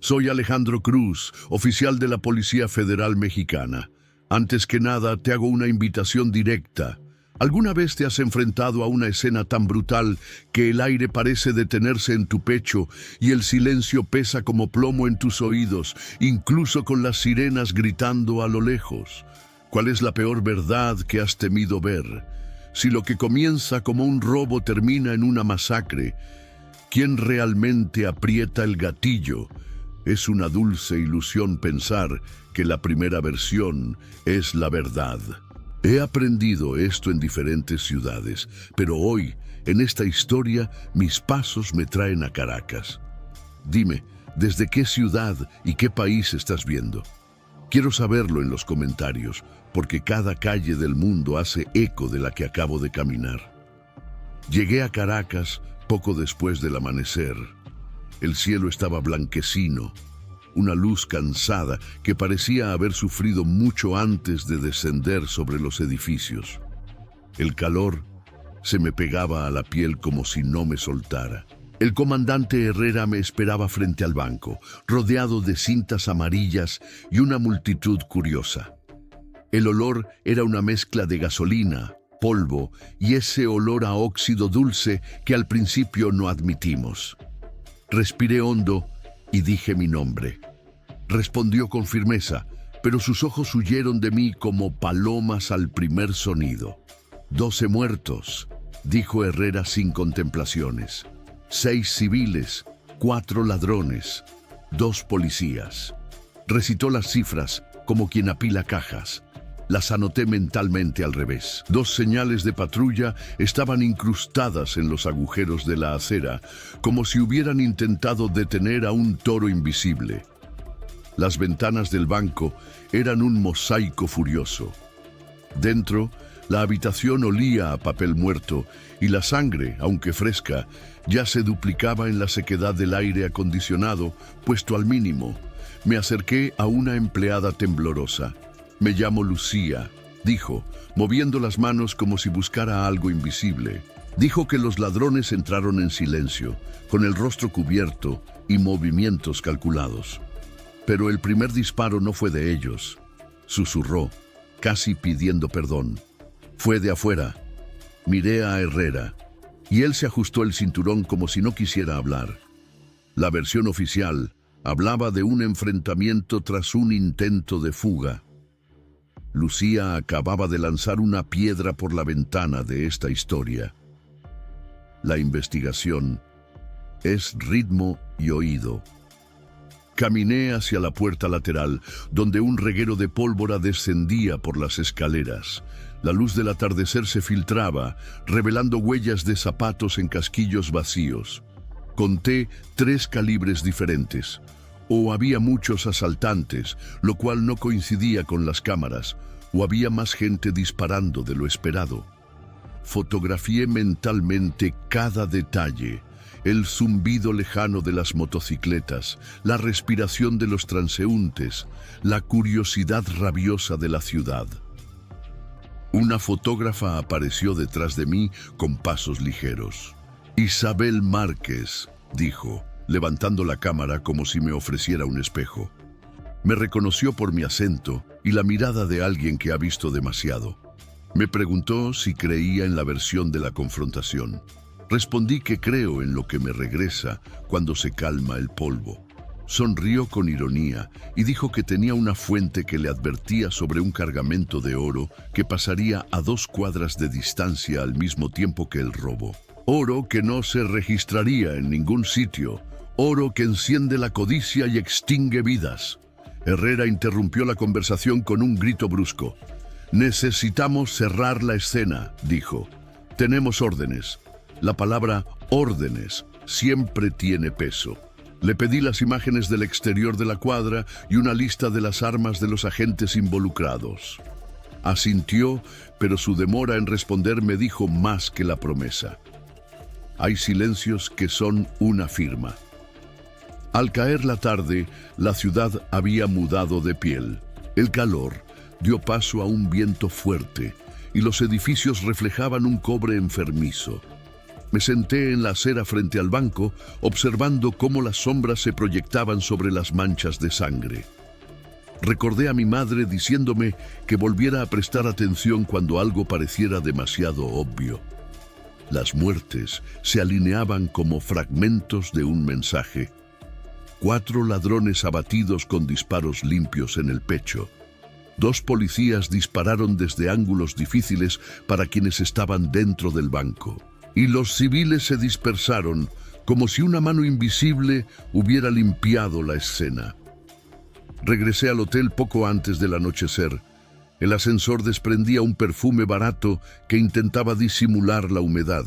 Soy Alejandro Cruz, oficial de la Policía Federal Mexicana. Antes que nada, te hago una invitación directa. ¿Alguna vez te has enfrentado a una escena tan brutal que el aire parece detenerse en tu pecho y el silencio pesa como plomo en tus oídos, incluso con las sirenas gritando a lo lejos? ¿Cuál es la peor verdad que has temido ver? Si lo que comienza como un robo termina en una masacre, ¿quién realmente aprieta el gatillo? Es una dulce ilusión pensar que la primera versión es la verdad. He aprendido esto en diferentes ciudades, pero hoy, en esta historia, mis pasos me traen a Caracas. Dime, ¿desde qué ciudad y qué país estás viendo? Quiero saberlo en los comentarios, porque cada calle del mundo hace eco de la que acabo de caminar. Llegué a Caracas poco después del amanecer. El cielo estaba blanquecino, una luz cansada que parecía haber sufrido mucho antes de descender sobre los edificios. El calor se me pegaba a la piel como si no me soltara. El comandante Herrera me esperaba frente al banco, rodeado de cintas amarillas y una multitud curiosa. El olor era una mezcla de gasolina, polvo y ese olor a óxido dulce que al principio no admitimos. Respiré hondo y dije mi nombre. Respondió con firmeza, pero sus ojos huyeron de mí como palomas al primer sonido. 12 muertos, dijo Herrera sin contemplaciones. 6 civiles, 4 ladrones, 2 policías. Recitó las cifras como quien apila cajas. Las anoté mentalmente al revés. 2 señales de patrulla estaban incrustadas en los agujeros de la acera, como si hubieran intentado detener a un toro invisible. Las ventanas del banco eran un mosaico furioso. Dentro, la habitación olía a papel muerto y la sangre, aunque fresca, ya se duplicaba en la sequedad del aire acondicionado, puesto al mínimo. Me acerqué a una empleada temblorosa. «Me llamo Lucía», dijo, moviendo las manos como si buscara algo invisible. Dijo que los ladrones entraron en silencio, con el rostro cubierto y movimientos calculados. Pero el primer disparo no fue de ellos, susurró, casi pidiendo perdón. Fue de afuera. Miré a Herrera, y él se ajustó el cinturón como si no quisiera hablar. La versión oficial hablaba de un enfrentamiento tras un intento de fuga. Lucía acababa de lanzar una piedra por la ventana de esta historia. La investigación es ritmo y oído. Caminé hacia la puerta lateral, donde un reguero de pólvora descendía por las escaleras. La luz del atardecer se filtraba, revelando huellas de zapatos en casquillos vacíos. Conté 3 calibres diferentes. O había muchos asaltantes, lo cual no coincidía con las cámaras, o había más gente disparando de lo esperado. Fotografié mentalmente cada detalle, el zumbido lejano de las motocicletas, la respiración de los transeúntes, la curiosidad rabiosa de la ciudad. Una fotógrafa apareció detrás de mí con pasos ligeros. «Isabel Márquez», dijo, levantando la cámara como si me ofreciera un espejo. Me reconoció por mi acento y la mirada de alguien que ha visto demasiado. Me preguntó si creía en la versión de la confrontación. Respondí que creo en lo que me regresa cuando se calma el polvo. Sonrió con ironía y dijo que tenía una fuente que le advertía sobre un cargamento de oro que pasaría a 2 cuadras de distancia al mismo tiempo que el robo. Oro que no se registraría en ningún sitio. Oro que enciende la codicia y extingue vidas. Herrera interrumpió la conversación con un grito brusco. «Necesitamos cerrar la escena», dijo. «Tenemos órdenes». La palabra órdenes siempre tiene peso. Le pedí las imágenes del exterior de la cuadra y una lista de las armas de los agentes involucrados. Asintió, pero su demora en responder me dijo más que la promesa. Hay silencios que son una firma. Al caer la tarde, la ciudad había mudado de piel. El calor dio paso a un 'un viento fuerte y los edificios reflejaban un cobre enfermizo. Me senté en la acera frente al banco, observando cómo las sombras se proyectaban sobre las manchas de sangre. Recordé a mi madre diciéndome que volviera a prestar atención cuando algo pareciera demasiado obvio. Las muertes se alineaban como fragmentos de un mensaje. 4 ladrones abatidos con disparos limpios en el pecho. 2 policías dispararon desde ángulos difíciles para quienes estaban dentro del banco. Y los civiles se dispersaron como si una mano invisible hubiera limpiado la escena. Regresé al hotel poco antes del anochecer. El ascensor desprendía un perfume barato que intentaba disimular la humedad.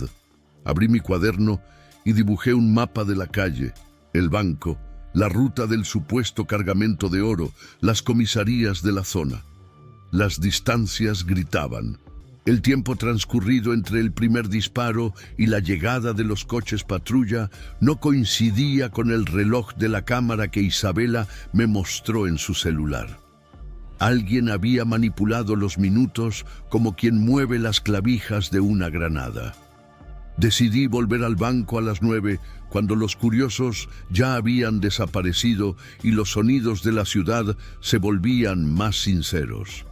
Abrí mi cuaderno y dibujé un mapa de la calle, el banco, la ruta del supuesto cargamento de oro, las comisarías de la zona. Las distancias gritaban. El tiempo transcurrido entre el primer disparo y la llegada de los coches patrulla no coincidía con el reloj de la cámara que Isabela me mostró en su celular. Alguien había manipulado los minutos como quien mueve las clavijas de una granada. Decidí volver al banco a las 9, cuando los curiosos ya habían desaparecido y los sonidos de la ciudad se volvían más sinceros.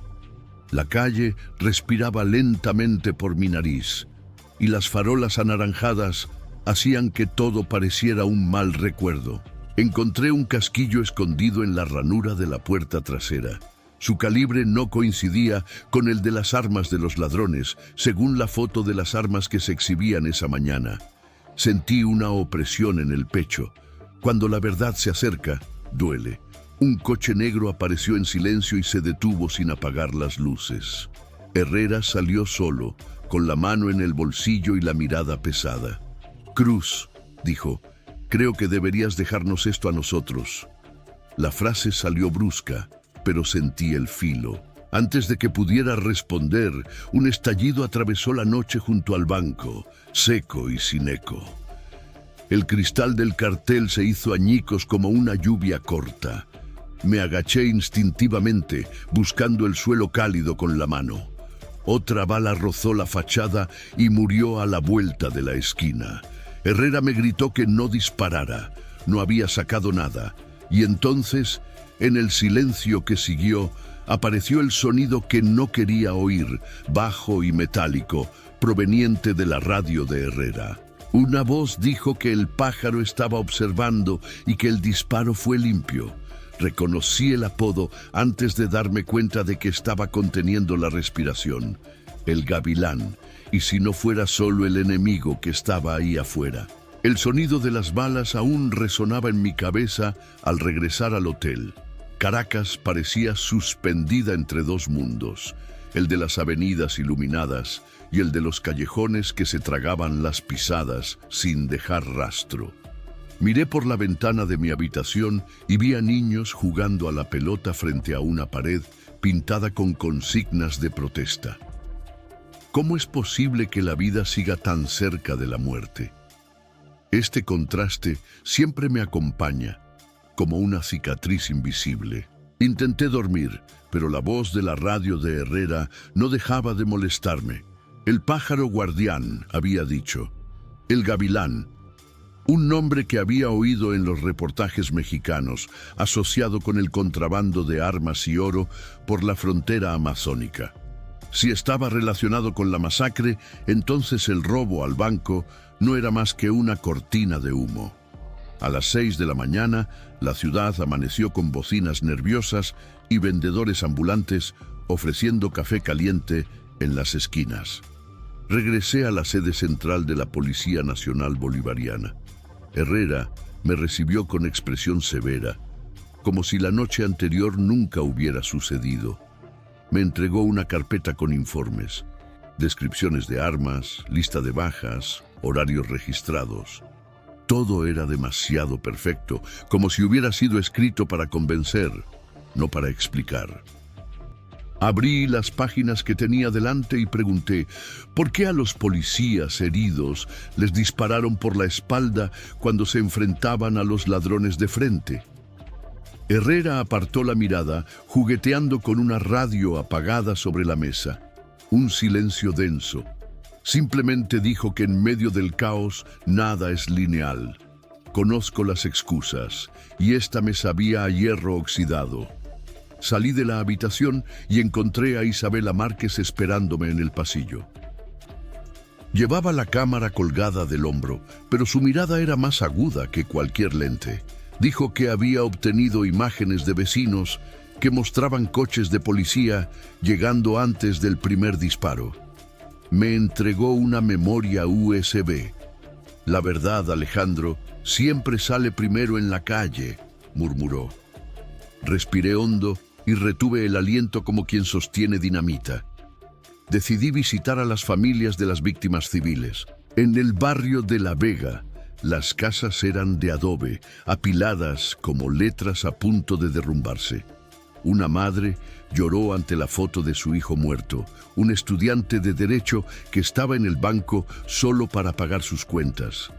La calle respiraba lentamente por mi nariz, y las farolas anaranjadas hacían que todo pareciera un mal recuerdo. Encontré un casquillo escondido en la ranura de la puerta trasera. Su calibre no coincidía con el de las armas de los ladrones, según la foto de las armas que se exhibían esa mañana. Sentí una opresión en el pecho. Cuando la verdad se acerca, duele. Un coche negro apareció en silencio y se detuvo sin apagar las luces. Herrera salió solo, con la mano en el bolsillo y la mirada pesada. «Cruz», dijo, «creo que deberías dejarnos esto a nosotros». La frase salió brusca, pero sentí el filo. Antes de que pudiera responder, un estallido atravesó la noche junto al banco, seco y sin eco. El cristal del cartel se hizo añicos como una lluvia corta. Me agaché instintivamente, buscando el suelo cálido con la mano. Otra bala rozó la fachada y murió a la vuelta de la esquina. Herrera me gritó que no disparara. No había sacado nada. Y entonces, en el silencio que siguió, apareció el sonido que no quería oír, bajo y metálico, proveniente de la radio de Herrera. Una voz dijo que el pájaro estaba observando y que el disparo fue limpio. Reconocí el apodo antes de darme cuenta de que estaba conteniendo la respiración. El gavilán, y si no fuera solo el enemigo que estaba ahí afuera. El sonido de las balas aún resonaba en mi cabeza al regresar al hotel. Caracas parecía suspendida entre 2 mundos, el de las avenidas iluminadas y el de los callejones que se tragaban las pisadas sin dejar rastro. Miré por la ventana de mi habitación y vi a niños jugando a la pelota frente a una pared pintada con consignas de protesta. ¿Cómo es posible que la vida siga tan cerca de la muerte? Este contraste siempre me acompaña, como una cicatriz invisible. Intenté dormir, pero la voz de la radio de Herrera no dejaba de molestarme. El pájaro guardián, había dicho. El gavilán. Un nombre que había oído en los reportajes mexicanos, asociado con el contrabando de armas y oro por la frontera amazónica. Si estaba relacionado con la masacre, entonces el robo al banco no era más que una cortina de humo. A las 6 de la mañana, la ciudad amaneció con bocinas nerviosas y vendedores ambulantes ofreciendo café caliente en las esquinas. Regresé a la sede central de la Policía Nacional Bolivariana. Herrera me recibió con expresión severa, como si la noche anterior nunca hubiera sucedido. Me entregó una carpeta con informes, descripciones de armas, lista de bajas, horarios registrados. Todo era demasiado perfecto, como si hubiera sido escrito para convencer, no para explicar. Abrí las páginas que tenía delante y pregunté, ¿por qué a los policías heridos les dispararon por la espalda cuando se enfrentaban a los ladrones de frente? Herrera apartó la mirada, jugueteando con una radio apagada sobre la mesa. Un silencio denso. Simplemente dijo que en medio del caos nada es lineal. Conozco las excusas, y esta me sabía a hierro oxidado. Salí de la habitación y encontré a Isabela Márquez esperándome en el pasillo. Llevaba la cámara colgada del hombro, pero su mirada era más aguda que cualquier lente. Dijo que había obtenido imágenes de vecinos que mostraban coches de policía llegando antes del primer disparo. Me entregó una memoria USB. La verdad, Alejandro, siempre sale primero en la calle, murmuró. Respiré hondo y retuve el aliento como quien sostiene dinamita. Decidí visitar a las familias de las víctimas civiles. En el barrio de La Vega, las casas eran de adobe, apiladas como letras a punto de derrumbarse. Una madre lloró ante la foto de su hijo muerto, un estudiante de Derecho que estaba en el banco solo para pagar sus cuentas.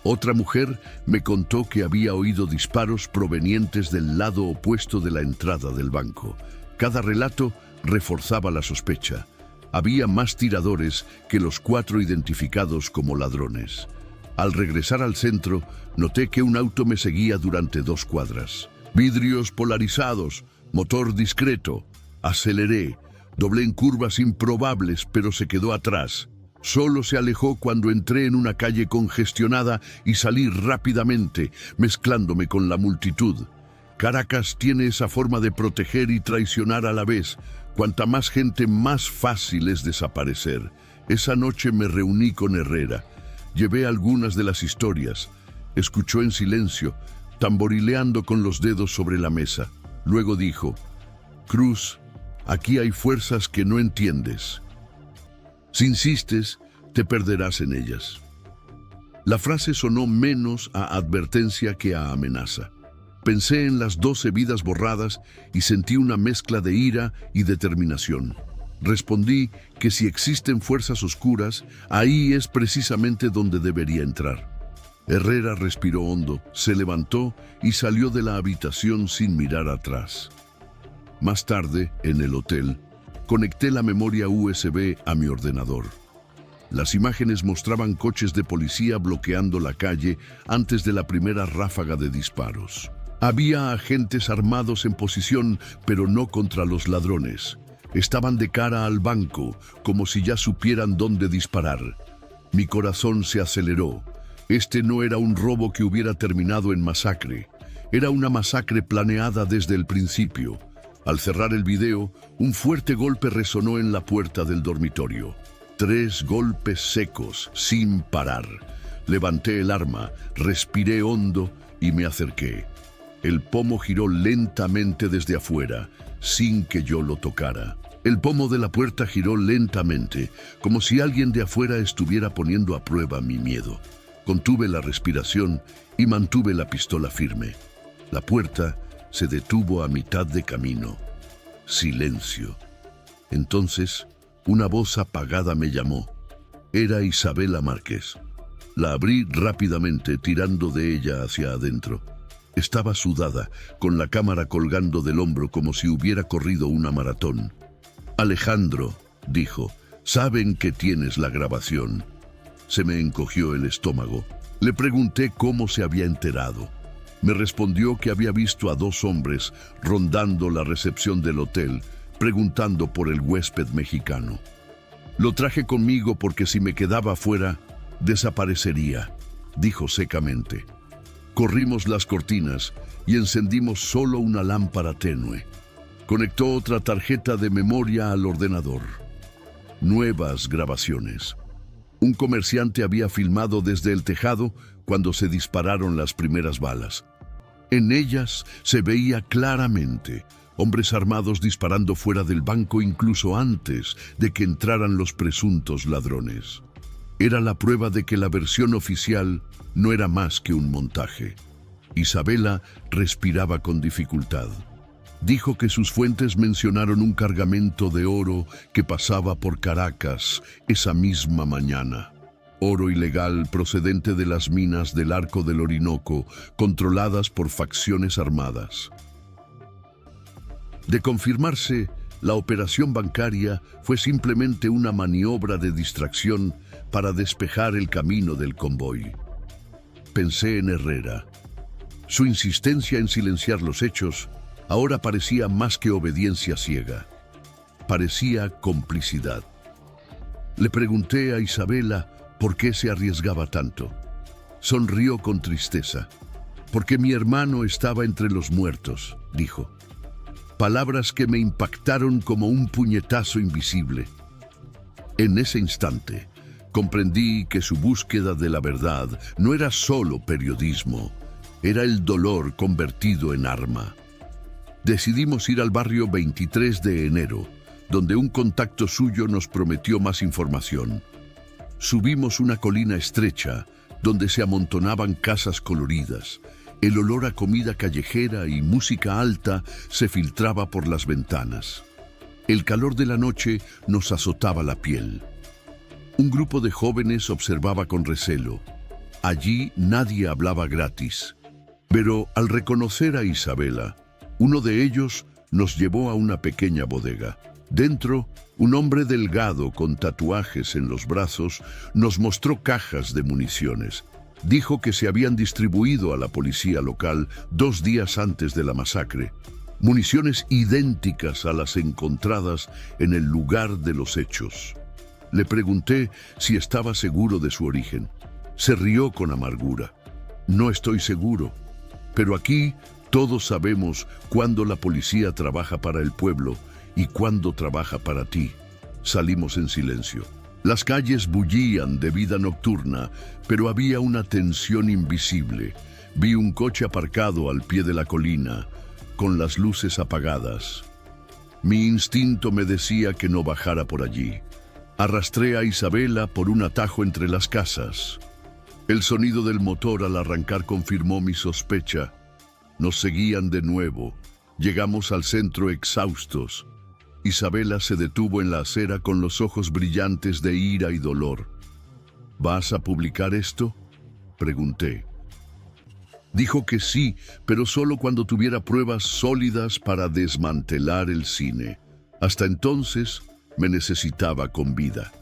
Otra mujer me contó que había oído disparos provenientes del lado opuesto de la entrada del banco. Cada relato reforzaba la sospecha. Había más tiradores que los 4 identificados como ladrones. Al regresar al centro, noté que un auto me seguía durante 2 cuadras. Vidrios polarizados, motor discreto. Aceleré, doblé en curvas improbables, pero se quedó atrás. Solo se alejó cuando entré en una calle congestionada y salí rápidamente, mezclándome con la multitud. Caracas tiene esa forma de proteger y traicionar a la vez. Cuanta más gente, más fácil es desaparecer. Esa noche me reuní con Herrera. Llevé algunas de las historias. Escuchó en silencio, tamborileando con los dedos sobre la mesa. Luego dijo: Cruz, aquí hay fuerzas que no entiendes. Si insistes, te perderás en ellas. La frase sonó menos a advertencia que a amenaza. Pensé en las 12 vidas borradas y sentí una mezcla de ira y determinación. Respondí que si existen fuerzas oscuras, ahí es precisamente donde debería entrar. Herrera respiró hondo, se levantó y salió de la habitación sin mirar atrás. Más tarde, en el hotel, conecté la memoria USB a mi ordenador. Las imágenes mostraban coches de policía bloqueando la calle antes de la primera ráfaga de disparos. Había agentes armados en posición, pero no contra los ladrones. Estaban de cara al banco, como si ya supieran dónde disparar. Mi corazón se aceleró. Este no era un robo que hubiera terminado en masacre. Era una masacre planeada desde el principio. Al cerrar el video, un fuerte golpe resonó en la puerta del dormitorio. 3 golpes secos, sin parar. Levanté el arma, respiré hondo y me acerqué. El pomo giró lentamente desde afuera, sin que yo lo tocara. El pomo de la puerta giró lentamente, como si alguien de afuera estuviera poniendo a prueba mi miedo. Contuve la respiración y mantuve la pistola firme. La puerta se detuvo a mitad de camino. Silencio. Entonces, una voz apagada me llamó. Era Isabela Márquez. La abrí rápidamente, tirando de ella hacia adentro. Estaba sudada, con la cámara colgando del hombro como si hubiera corrido una maratón. Alejandro, dijo, saben que tienes la grabación. Se me encogió el estómago. Le pregunté cómo se había enterado. Me respondió que había visto a 2 hombres rondando la recepción del hotel, preguntando por el huésped mexicano. Lo traje conmigo porque si me quedaba afuera, desaparecería, dijo secamente. Corrimos las cortinas y encendimos solo una lámpara tenue. Conectó otra tarjeta de memoria al ordenador. Nuevas grabaciones. Un comerciante había filmado desde el tejado cuando se dispararon las primeras balas. En ellas se veía claramente hombres armados disparando fuera del banco incluso antes de que entraran los presuntos ladrones. Era la prueba de que la versión oficial no era más que un montaje. Isabela respiraba con dificultad. Dijo que sus fuentes mencionaron un cargamento de oro que pasaba por Caracas esa misma mañana. Oro ilegal procedente de las minas del Arco del Orinoco, controladas por facciones armadas. De confirmarse, la operación bancaria fue simplemente una maniobra de distracción para despejar el camino del convoy. Pensé en Herrera. Su insistencia en silenciar los hechos ahora parecía más que obediencia ciega. Parecía complicidad. Le pregunté a Isabela por qué se arriesgaba tanto. Sonrió con tristeza. Porque mi hermano estaba entre los muertos, dijo. Palabras que me impactaron como un puñetazo invisible. En ese instante, comprendí que su búsqueda de la verdad no era solo periodismo, era el dolor convertido en arma. Decidimos ir al barrio 23 de enero, donde un contacto suyo nos prometió más información. Subimos una colina estrecha, donde se amontonaban casas coloridas. El olor a comida callejera y música alta se filtraba por las ventanas. El calor de la noche nos azotaba la piel. Un grupo de jóvenes observaba con recelo. Allí nadie hablaba gratis. Pero al reconocer a Isabela, uno de ellos nos llevó a una pequeña bodega. Dentro, un hombre delgado con tatuajes en los brazos nos mostró cajas de municiones. Dijo que se habían distribuido a la policía local 2 días antes de la masacre. Municiones idénticas a las encontradas en el lugar de los hechos. Le pregunté si estaba seguro de su origen. Se rió con amargura. No estoy seguro, pero aquí todos sabemos cuándo la policía trabaja para el pueblo y cuándo trabaja para ti. Salimos en silencio. Las calles bullían de vida nocturna, pero había una tensión invisible. Vi un coche aparcado al pie de la colina, con las luces apagadas. Mi instinto me decía que no bajara por allí. Arrastré a Isabela por un atajo entre las casas. El sonido del motor al arrancar confirmó mi sospecha. Nos seguían de nuevo. Llegamos al centro exhaustos. Isabela se detuvo en la acera con los ojos brillantes de ira y dolor. ¿Vas a publicar esto?, pregunté. Dijo que sí, pero solo cuando tuviera pruebas sólidas para desmantelar el cine. Hasta entonces me necesitaba con vida.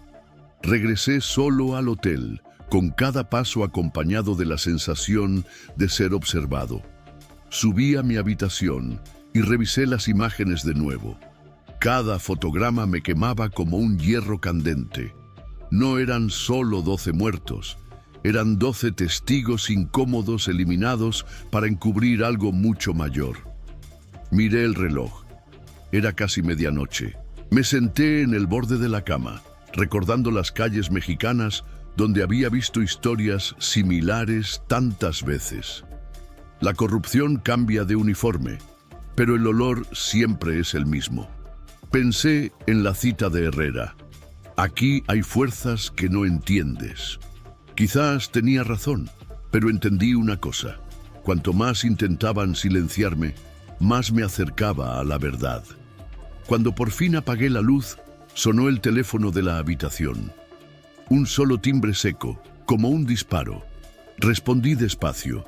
Regresé solo al hotel, con cada paso acompañado de la sensación de ser observado. Subí a mi habitación y revisé las imágenes de nuevo. Cada fotograma me quemaba como un hierro candente. No eran solo 12 muertos, eran 12 testigos incómodos eliminados para encubrir algo mucho mayor. Miré el reloj. Era casi medianoche. Me senté en el borde de la cama, recordando las calles mexicanas donde había visto historias similares tantas veces. La corrupción cambia de uniforme, pero el olor siempre es el mismo. Pensé en la cita de Herrera. Aquí hay fuerzas que no entiendes. Quizás tenía razón, pero entendí una cosa. Cuanto más intentaban silenciarme, más me acercaba a la verdad. Cuando por fin apagué la luz, sonó el teléfono de la habitación. Un solo timbre seco, como un disparo. Respondí despacio.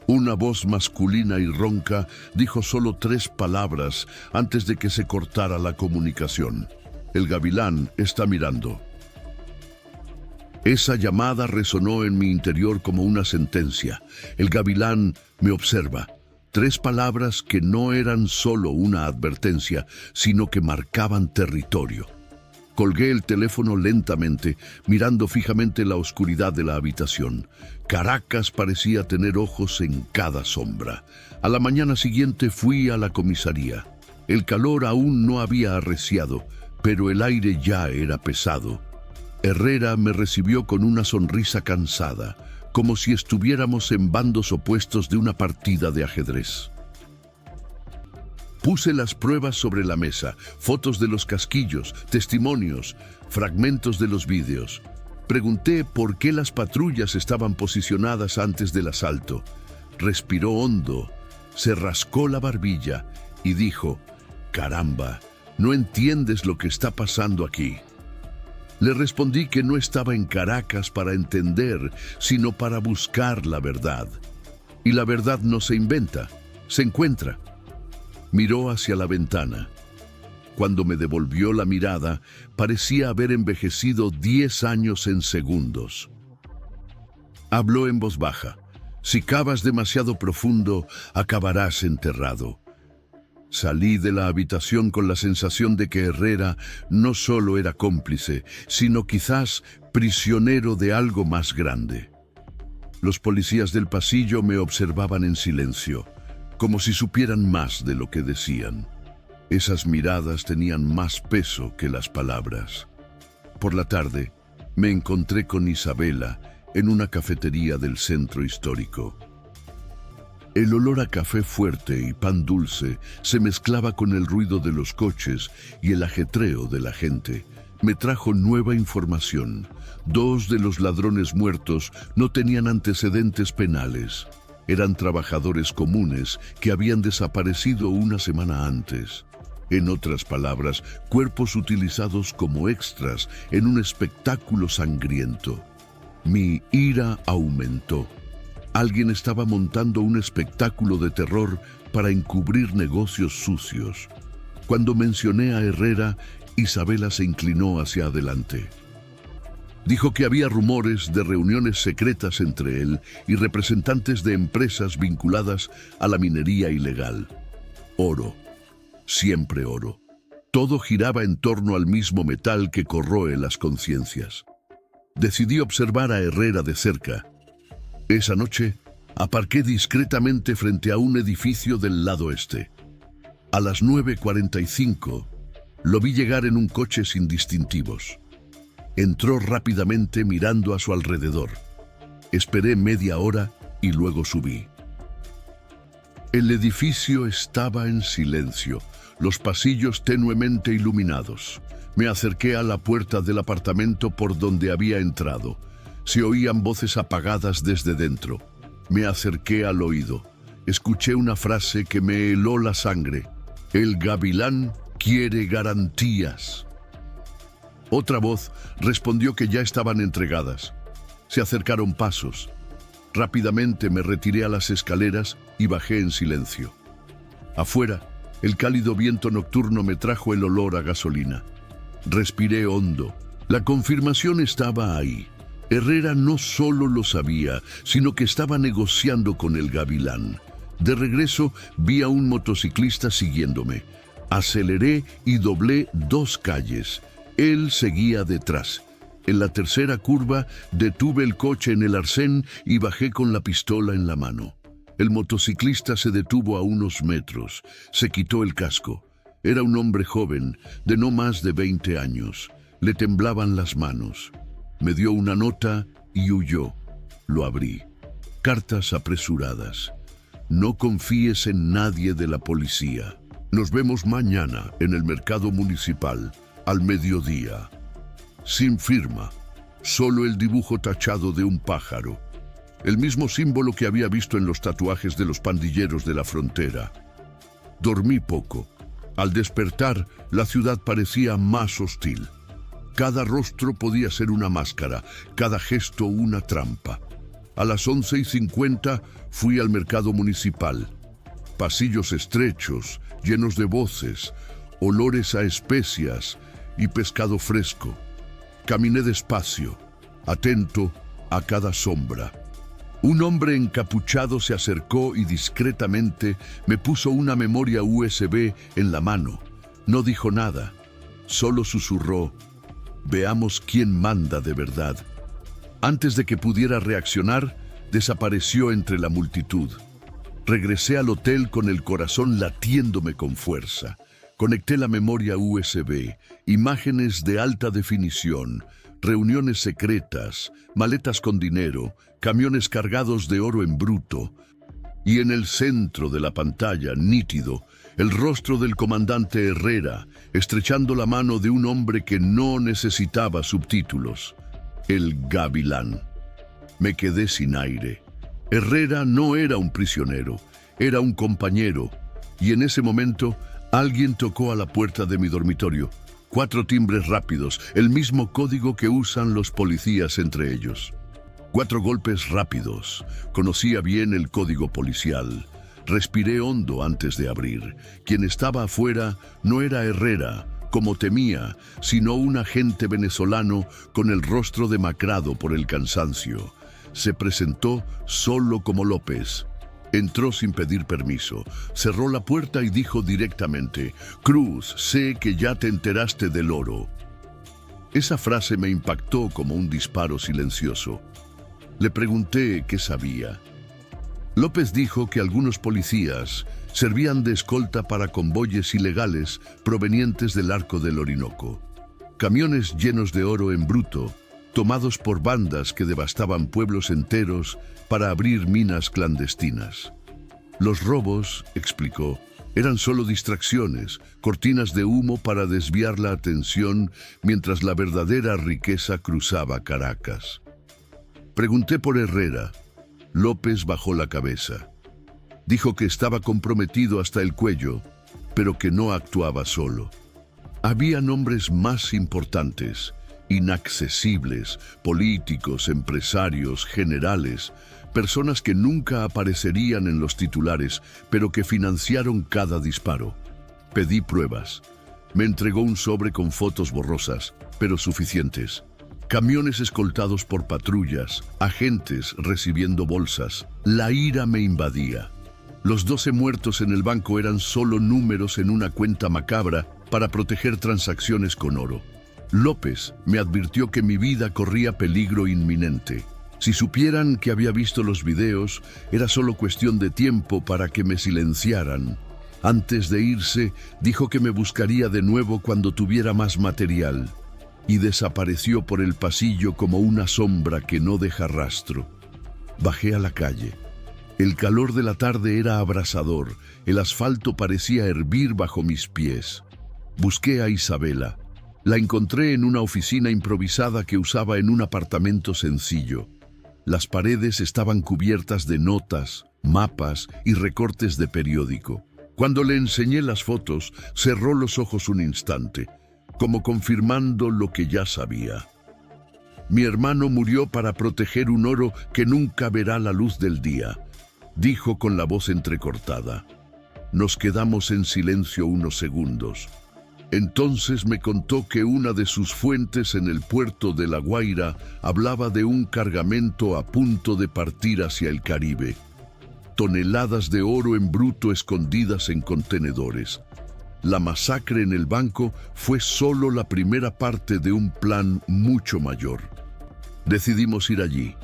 Una voz masculina y ronca dijo solo 3 palabras antes de que se cortara la comunicación. El gavilán está mirando. Esa llamada resonó en mi interior como una sentencia. El gavilán me observa. 3 palabras que no eran solo una advertencia, sino que marcaban territorio. Colgué el teléfono lentamente, mirando fijamente la oscuridad de la habitación. Caracas parecía tener ojos en cada sombra. A la mañana siguiente fui a la comisaría. El calor aún no había arreciado, pero el aire ya era pesado. Herrera me recibió con una sonrisa cansada, como si estuviéramos en bandos opuestos de una partida de ajedrez. Puse las pruebas sobre la mesa, fotos de los casquillos, testimonios, fragmentos de los vídeos. Pregunté por qué las patrullas estaban posicionadas antes del asalto. Respiró hondo, se rascó la barbilla y dijo: «Caramba, no entiendes lo que está pasando aquí». Le respondí que no estaba en Caracas para entender, sino para buscar la verdad. Y la verdad no se inventa, se encuentra. Miró hacia la ventana. cuando me devolvió la mirada, parecía haber envejecido 10 años en segundos. Habló en voz baja. Si cavas demasiado profundo, acabarás enterrado. Salí de la habitación con la sensación de que Herrera no solo era cómplice, sino quizás prisionero de algo más grande. Los policías del pasillo me observaban en silencio, como si supieran más de lo que decían. Esas miradas tenían más peso que las palabras. Por la tarde, me encontré con Isabela en una cafetería del centro histórico. El olor a café fuerte y pan dulce se mezclaba con el ruido de los coches y el ajetreo de la gente. Me trajo nueva información. 2 de los ladrones muertos no tenían antecedentes penales. Eran trabajadores comunes que habían desaparecido una semana antes. En otras palabras, cuerpos utilizados como extras en un espectáculo sangriento. Mi ira aumentó. Alguien estaba montando un espectáculo de terror para encubrir negocios sucios. Cuando mencioné a Herrera, Isabela se inclinó hacia adelante. Dijo que había rumores de reuniones secretas entre él y representantes de empresas vinculadas a la minería ilegal. Oro. Siempre oro. Todo giraba en torno al mismo metal que corroe las conciencias. Decidí observar a Herrera de cerca. Esa noche, aparqué discretamente frente a un edificio del lado este. A las 9:45, lo vi llegar en un coche sin distintivos. Entró rápidamente mirando a su alrededor. Esperé media hora y luego subí. El edificio estaba en silencio, los pasillos tenuemente iluminados. Me acerqué a la puerta del apartamento por donde había entrado. Se oían voces apagadas desde dentro. Me acerqué al oído. Escuché una frase que me heló la sangre. El gavilán quiere garantías. Otra voz respondió que ya estaban entregadas. Se acercaron pasos. Rápidamente me retiré a las escaleras y bajé en silencio. Afuera, el cálido viento nocturno me trajo el olor a gasolina. Respiré hondo. La confirmación estaba ahí. Herrera no solo lo sabía, sino que estaba negociando con el gavilán. De regreso, vi a un motociclista siguiéndome. Aceleré y doblé 2 calles. Él seguía detrás. En la tercera curva, detuve el coche en el arcén y bajé con la pistola en la mano. El motociclista se detuvo a unos metros. Se quitó el casco. Era un hombre joven, de no más de 20 años. Le temblaban las manos. Me dio una nota y huyó. Lo abrí. Cartas apresuradas. No confíes en nadie de la policía. Nos vemos mañana en el mercado municipal, al mediodía. Sin firma, solo el dibujo tachado de un pájaro. El mismo símbolo que había visto en los tatuajes de los pandilleros de la frontera. Dormí poco. Al despertar, la ciudad parecía más hostil. Cada rostro podía ser una máscara, cada gesto una trampa. A las 11:50 fui al mercado municipal. Pasillos estrechos, llenos de voces, olores a especias y pescado fresco. Caminé despacio, atento a cada sombra. Un hombre encapuchado se acercó y discretamente me puso una memoria USB en la mano. No dijo nada, solo susurró: «Veamos quién manda de verdad». Antes de que pudiera reaccionar, desapareció entre la multitud. Regresé al hotel con el corazón latiéndome con fuerza. Conecté la memoria USB, imágenes de alta definición, reuniones secretas, maletas con dinero, camiones cargados de oro en bruto. Y en el centro de la pantalla, nítido, el rostro del comandante Herrera, estrechando la mano de un hombre que no necesitaba subtítulos. El gavilán. Me quedé sin aire. Herrera no era un prisionero, era un compañero. Y en ese momento, alguien tocó a la puerta de mi dormitorio. 4 timbres rápidos, el mismo código que usan los policías entre ellos. 4 golpes rápidos. Conocía bien el código policial. Respiré hondo antes de abrir. Quien estaba afuera no era Herrera, como temía, sino un agente venezolano con el rostro demacrado por el cansancio. Se presentó solo como López. Entró sin pedir permiso, cerró la puerta y dijo directamente: «Cruz, sé que ya te enteraste del oro». Esa frase me impactó como un disparo silencioso. Le pregunté qué sabía. López dijo que algunos policías servían de escolta para convoyes ilegales provenientes del Arco del Orinoco. Camiones llenos de oro en bruto, tomados por bandas que devastaban pueblos enteros para abrir minas clandestinas. Los robos, explicó, eran solo distracciones, cortinas de humo para desviar la atención mientras la verdadera riqueza cruzaba Caracas. Pregunté por Herrera. López bajó la cabeza. Dijo que estaba comprometido hasta el cuello, pero que no actuaba solo. Había nombres más importantes, inaccesibles, políticos, empresarios, generales, personas que nunca aparecerían en los titulares, pero que financiaron cada disparo. Pedí pruebas. Me entregó un sobre con fotos borrosas, pero suficientes. Camiones escoltados por patrullas, agentes recibiendo bolsas. La ira me invadía. Los 12 muertos en el banco eran solo números en una cuenta macabra para proteger transacciones con oro. López me advirtió que mi vida corría peligro inminente. Si supieran que había visto los videos, era solo cuestión de tiempo para que me silenciaran. Antes de irse, dijo que me buscaría de nuevo cuando tuviera más material. Y desapareció por el pasillo como una sombra que no deja rastro. Bajé a la calle. El calor de la tarde era abrasador. El asfalto parecía hervir bajo mis pies. Busqué a Isabela. La encontré en una oficina improvisada que usaba en un apartamento sencillo. Las paredes estaban cubiertas de notas, mapas y recortes de periódico. Cuando le enseñé las fotos, cerró los ojos un instante, como confirmando lo que ya sabía. Mi hermano murió para proteger un oro que nunca verá la luz del día, dijo con la voz entrecortada. Nos quedamos en silencio unos segundos. Entonces me contó que una de sus fuentes en el puerto de La Guaira hablaba de un cargamento a punto de partir hacia el Caribe. Toneladas de oro en bruto escondidas en contenedores. La masacre en el banco fue solo la primera parte de un plan mucho mayor. Decidimos ir allí.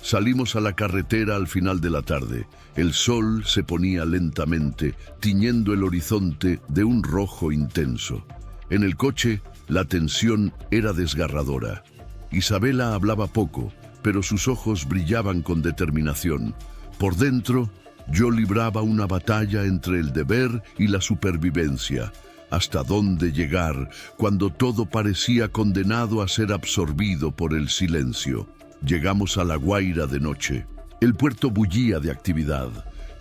Salimos a la carretera al final de la tarde. El sol se ponía lentamente, tiñendo el horizonte de un rojo intenso. En el coche, la tensión era desgarradora. Isabela hablaba poco, pero sus ojos brillaban con determinación. Por dentro, yo libraba una batalla entre el deber y la supervivencia. ¿Hasta dónde llegar cuando todo parecía condenado a ser absorbido por el silencio? Llegamos a La Guaira de noche. El puerto bullía de actividad.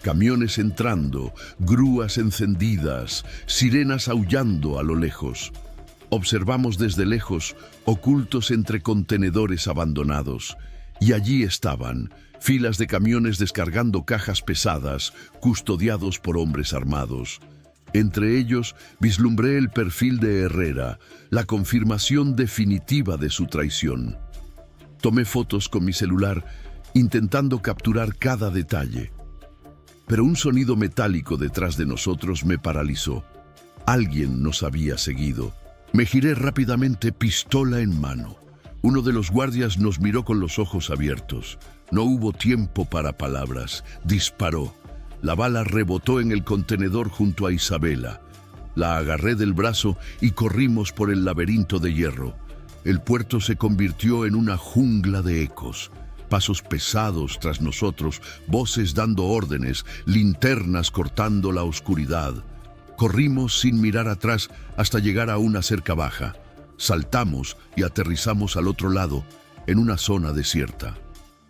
Camiones entrando, grúas encendidas, sirenas aullando a lo lejos. Observamos desde lejos, ocultos entre contenedores abandonados. Y allí estaban, filas de camiones descargando cajas pesadas, custodiados por hombres armados. Entre ellos, vislumbré el perfil de Herrera, la confirmación definitiva de su traición. Tomé fotos con mi celular, intentando capturar cada detalle. Pero un sonido metálico detrás de nosotros me paralizó. Alguien nos había seguido. Me giré rápidamente, pistola en mano. Uno de los guardias nos miró con los ojos abiertos. No hubo tiempo para palabras. Disparó. La bala rebotó en el contenedor junto a Isabela. La agarré del brazo y corrimos por el laberinto de hierro. El puerto se convirtió en una jungla de ecos. Pasos pesados tras nosotros, voces dando órdenes, linternas cortando la oscuridad. Corrimos sin mirar atrás hasta llegar a una cerca baja. Saltamos y aterrizamos al otro lado, en una zona desierta.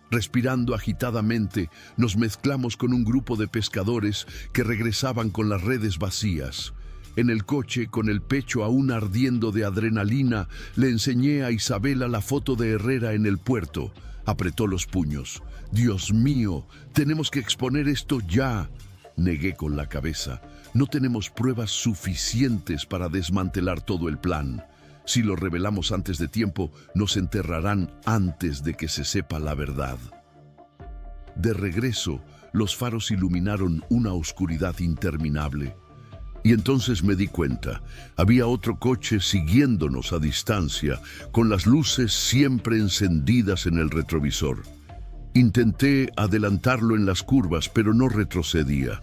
Respirando agitadamente, nos mezclamos con un grupo de pescadores que regresaban con las redes vacías. En el coche, con el pecho aún ardiendo de adrenalina, le enseñé a Isabela la foto de Herrera en el puerto. Apretó los puños. «Dios mío, tenemos que exponer esto ya». Negué con la cabeza. No tenemos pruebas suficientes para desmantelar todo el plan. Si lo revelamos antes de tiempo, nos enterrarán antes de que se sepa la verdad. De regreso, los faros iluminaron una oscuridad interminable. Y entonces me di cuenta, había otro coche siguiéndonos a distancia, con las luces siempre encendidas en el retrovisor. Intenté adelantarlo en las curvas, pero no retrocedía.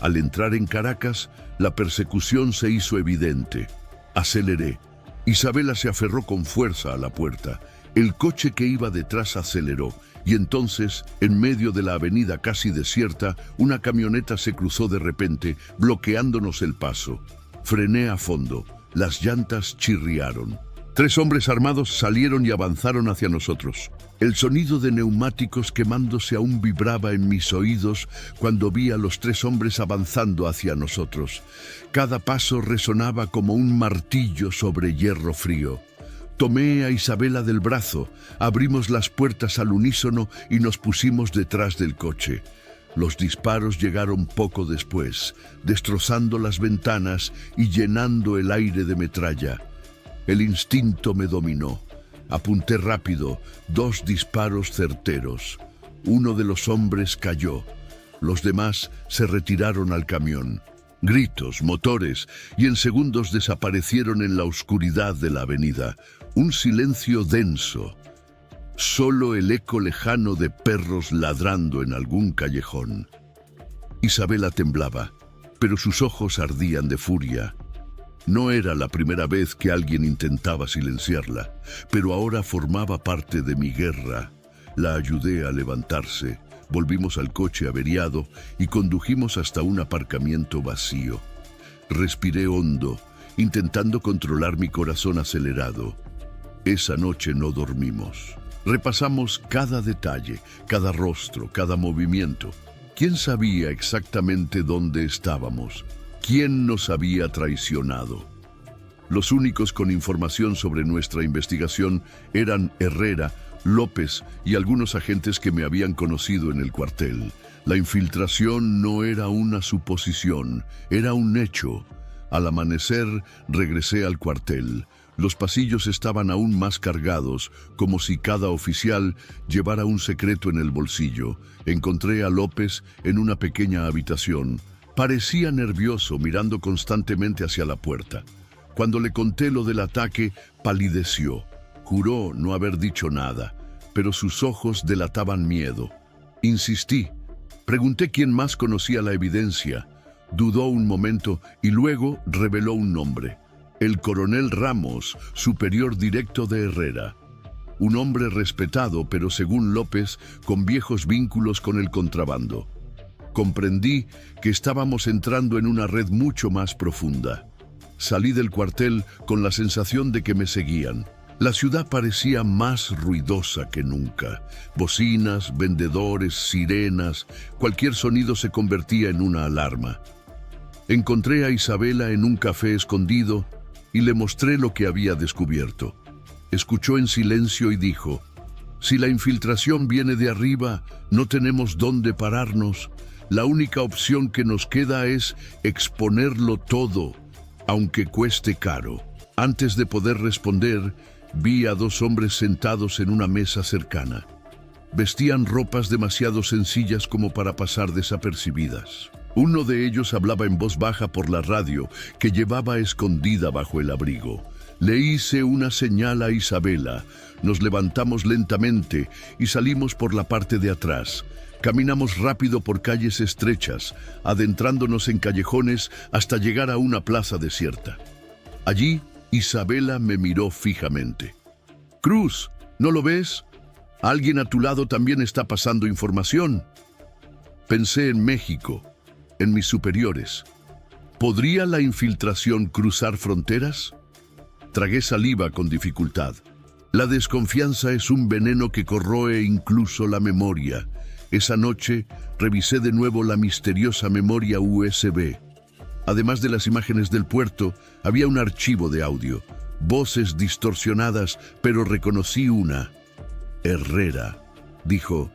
Al entrar en Caracas, la persecución se hizo evidente. Aceleré. Isabela se aferró con fuerza a la puerta. El coche que iba detrás aceleró, y entonces, en medio de la avenida casi desierta, una camioneta se cruzó de repente, bloqueándonos el paso. Frené a fondo. Las llantas chirriaron. 3 hombres armados salieron y avanzaron hacia nosotros. El sonido de neumáticos quemándose aún vibraba en mis oídos cuando vi a los 3 hombres avanzando hacia nosotros. Cada paso resonaba como un martillo sobre hierro frío. Tomé a Isabela del brazo, abrimos las puertas al unísono y nos pusimos detrás del coche. Los disparos llegaron poco después, destrozando las ventanas y llenando el aire de metralla. El instinto me dominó. Apunté rápido, 2 disparos certeros. Uno de los hombres cayó. Los demás se retiraron al camión. Gritos, motores, y en segundos desaparecieron en la oscuridad de la avenida. Un silencio denso. Solo el eco lejano de perros ladrando en algún callejón. Isabela temblaba, pero sus ojos ardían de furia. No era la primera vez que alguien intentaba silenciarla, pero ahora formaba parte de mi guerra. La ayudé a levantarse, volvimos al coche averiado y condujimos hasta un aparcamiento vacío. Respiré hondo, intentando controlar mi corazón acelerado. Esa noche no dormimos. Repasamos cada detalle, cada rostro, cada movimiento. ¿Quién sabía exactamente dónde estábamos? ¿Quién nos había traicionado? Los únicos con información sobre nuestra investigación eran Herrera, López y algunos agentes que me habían conocido en el cuartel. La infiltración no era una suposición, era un hecho. Al amanecer, regresé al cuartel. Los pasillos estaban aún más cargados, como si cada oficial llevara un secreto en el bolsillo. Encontré a López en una pequeña habitación. Parecía nervioso, mirando constantemente hacia la puerta. Cuando le conté lo del ataque, palideció. Juró no haber dicho nada, pero sus ojos delataban miedo. Insistí. Pregunté quién más conocía la evidencia. Dudó un momento y luego reveló un nombre. El coronel Ramos, superior directo de Herrera. Un hombre respetado, pero según López, con viejos vínculos con el contrabando. Comprendí que estábamos entrando en una red mucho más profunda. Salí del cuartel con la sensación de que me seguían. La ciudad parecía más ruidosa que nunca. Bocinas, vendedores, sirenas, cualquier sonido se convertía en una alarma. Encontré a Isabela en un café escondido y le mostré lo que había descubierto. Escuchó en silencio y dijo: «Si la infiltración viene de arriba, no tenemos dónde pararnos. La única opción que nos queda es exponerlo todo, aunque cueste caro». Antes de poder responder, vi a 2 hombres sentados en una mesa cercana. Vestían ropas demasiado sencillas como para pasar desapercibidas. Uno de ellos hablaba en voz baja por la radio, que llevaba escondida bajo el abrigo. Le hice una señal a Isabela. Nos levantamos lentamente y salimos por la parte de atrás. Caminamos rápido por calles estrechas, adentrándonos en callejones hasta llegar a una plaza desierta. Allí, Isabela me miró fijamente. «Cruz, ¿no lo ves? Alguien a tu lado también está pasando información». Pensé en México, en mis superiores. ¿Podría la infiltración cruzar fronteras? Tragué saliva con dificultad. La desconfianza es un veneno que corroe incluso la memoria. Esa noche revisé de nuevo la misteriosa memoria USB. Además de las imágenes del puerto, había un archivo de audio. Voces distorsionadas, pero reconocí una. Herrera dijo: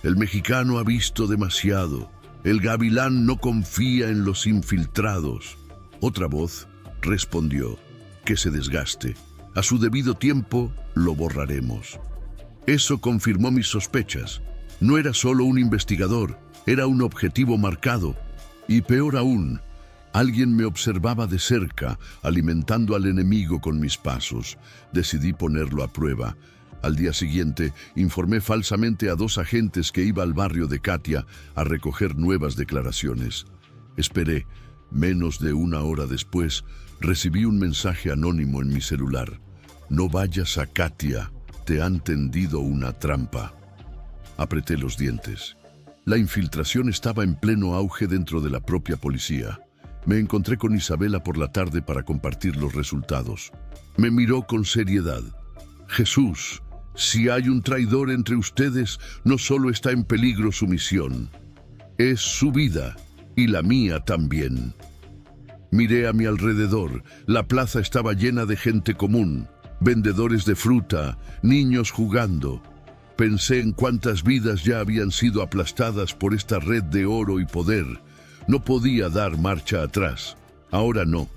«El mexicano ha visto demasiado. El gavilán no confía en los infiltrados. Otra voz respondió: que se desgaste. A su debido tiempo lo borraremos. Eso confirmó mis sospechas. No era solo un investigador, era un objetivo marcado. Y peor aún, alguien me observaba de cerca, alimentando al enemigo con mis pasos. Decidí ponerlo a prueba. Al día siguiente, informé falsamente a 2 agentes que iba al barrio de Katia a recoger nuevas declaraciones. Esperé. Menos de 1 hora después, recibí un mensaje anónimo en mi celular. No vayas a Katia, te han tendido una trampa. Apreté los dientes. La infiltración estaba en pleno auge dentro de la propia policía. Me encontré con Isabela por la tarde para compartir los resultados. Me miró con seriedad. Jesús, si hay un traidor entre ustedes, no solo está en peligro su misión, es su vida y la mía también. Miré a mi alrededor. La plaza estaba llena de gente común, vendedores de fruta, niños jugando. Pensé en cuántas vidas ya habían sido aplastadas por esta red de oro y poder. No podía dar marcha atrás. Ahora no.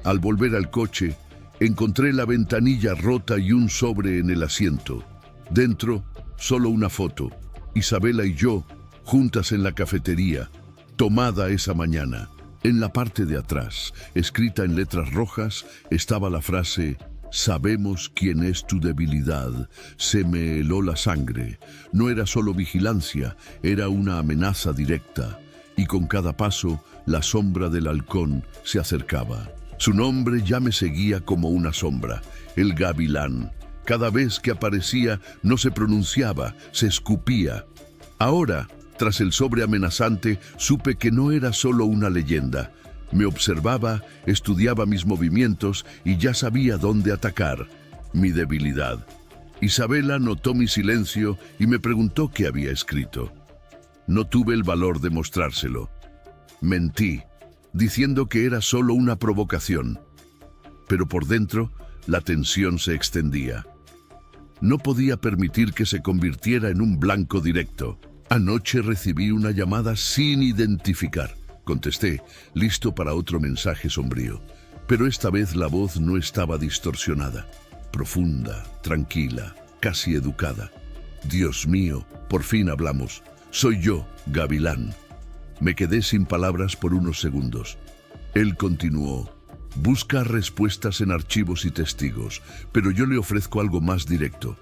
Al volver al coche, encontré la ventanilla rota y un sobre en el asiento. Dentro, solo una foto. Isabela y yo, juntas en la cafetería, tomada esa mañana. En la parte de atrás, escrita en letras rojas, estaba la frase: sabemos quién es tu debilidad. Se me heló la sangre. No era solo vigilancia, era una amenaza directa. Y con cada paso, la sombra del halcón se acercaba. Su nombre ya me seguía como una sombra: el gavilán. Cada vez que aparecía, no se pronunciaba, se escupía. Ahora, tras el sobre amenazante, supe que no era solo una leyenda. Me observaba, estudiaba mis movimientos y ya sabía dónde atacar: mi debilidad. Isabela notó mi silencio y me preguntó qué había escrito. No tuve el valor de mostrárselo. Mentí, diciendo que era solo una provocación. Pero por dentro, la tensión se extendía. No podía permitir que se convirtiera en un blanco directo. Anoche recibí una llamada sin identificar. Contesté, listo para otro mensaje sombrío. Pero esta vez la voz no estaba distorsionada. Profunda, tranquila, casi educada. Dios mío, por fin hablamos. Soy yo, Gavilán. Me quedé sin palabras por unos segundos. Él continuó: busca respuestas en archivos y testigos, pero yo le ofrezco algo más directo.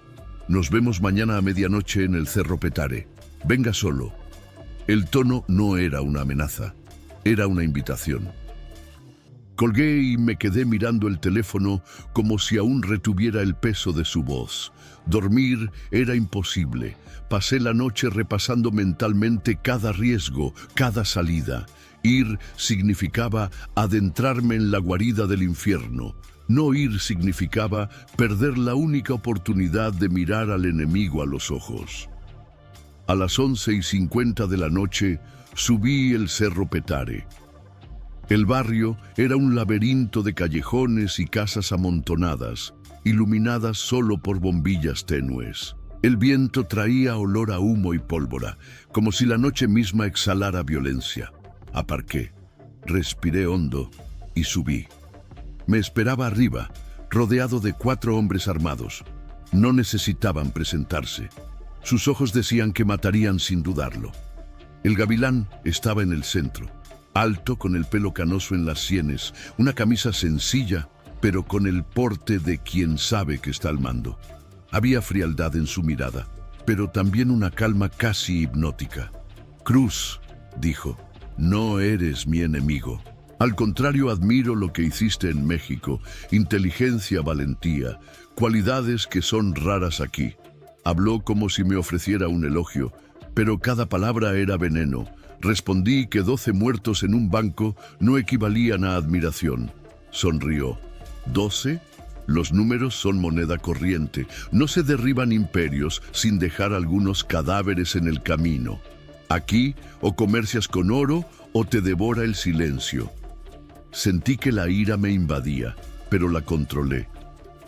Nos vemos mañana a medianoche en el Cerro Petare. Venga solo. El tono no era una amenaza, era una invitación. Colgué y me quedé mirando el teléfono como si aún retuviera el peso de su voz. Dormir era imposible. Pasé la noche repasando mentalmente cada riesgo, cada salida. Ir significaba adentrarme en la guarida del infierno. No ir significaba perder la única oportunidad de mirar al enemigo a los ojos. A las 11:50 de la noche subí el Cerro Petare. El barrio era un laberinto de callejones y casas amontonadas, iluminadas solo por bombillas tenues. El viento traía olor a humo y pólvora, como si la noche misma exhalara violencia. Aparqué, respiré hondo y subí. Me esperaba arriba, rodeado de 4 hombres armados. No necesitaban presentarse. Sus ojos decían que matarían sin dudarlo. El gavilán estaba en el centro, alto, con el pelo canoso en las sienes, una camisa sencilla, pero con el porte de quien sabe que está al mando. Había frialdad en su mirada, pero también una calma casi hipnótica. Cruz, dijo, no eres mi enemigo. Al contrario, admiro lo que hiciste en México: inteligencia, valentía, cualidades que son raras aquí. Habló como si me ofreciera un elogio, pero cada palabra era veneno. Respondí que 12 muertos en un banco no equivalían a admiración. Sonrió. ¿12? Los números son moneda corriente. No se derriban imperios sin dejar algunos cadáveres en el camino. Aquí, o comercias con oro, o te devora el silencio. Sentí que la ira me invadía, pero la controlé.